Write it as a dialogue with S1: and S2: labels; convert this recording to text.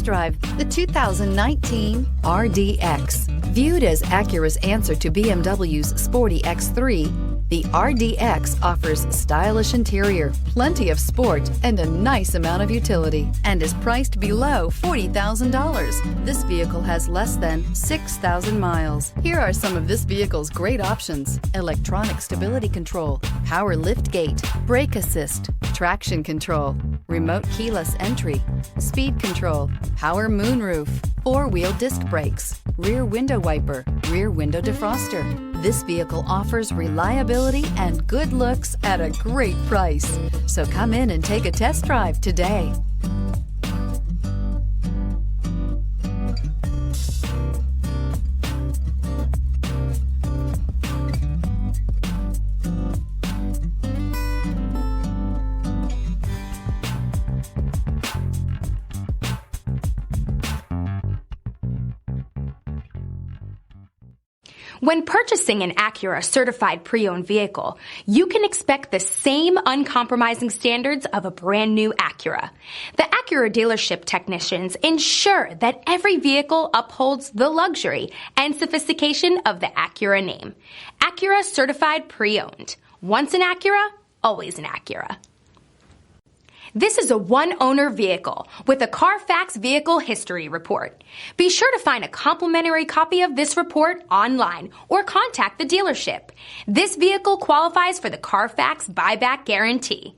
S1: drive the 2019 RDX. Viewed as Acura's answer to BMW's sporty X3, the RDX offers stylish interior, plenty of sport, and a nice amount of utility, and is priced below $40,000. This vehicle has less than 6,000 miles. Here are some of this vehicle's great options: electronic stability control, power liftgate, brake assist, traction control, remote keyless entry, speed control, power moonroof, four-wheel disc brakes, rear window wiper, rear window defroster. This vehicle offers reliability and good looks at a great price. So come in and take a test drive today.
S2: When purchasing an Acura certified pre-owned vehicle, you can expect the same uncompromising standards of a brand new Acura. The Acura dealership technicians ensure that every vehicle upholds the luxury and sophistication of the Acura name. Acura certified pre-owned. Once an Acura, always an Acura. This is a one-owner vehicle with a Carfax Vehicle History Report. Be sure to find a complimentary copy of this report online or contact the dealership. This vehicle qualifies for the Carfax Buyback Guarantee.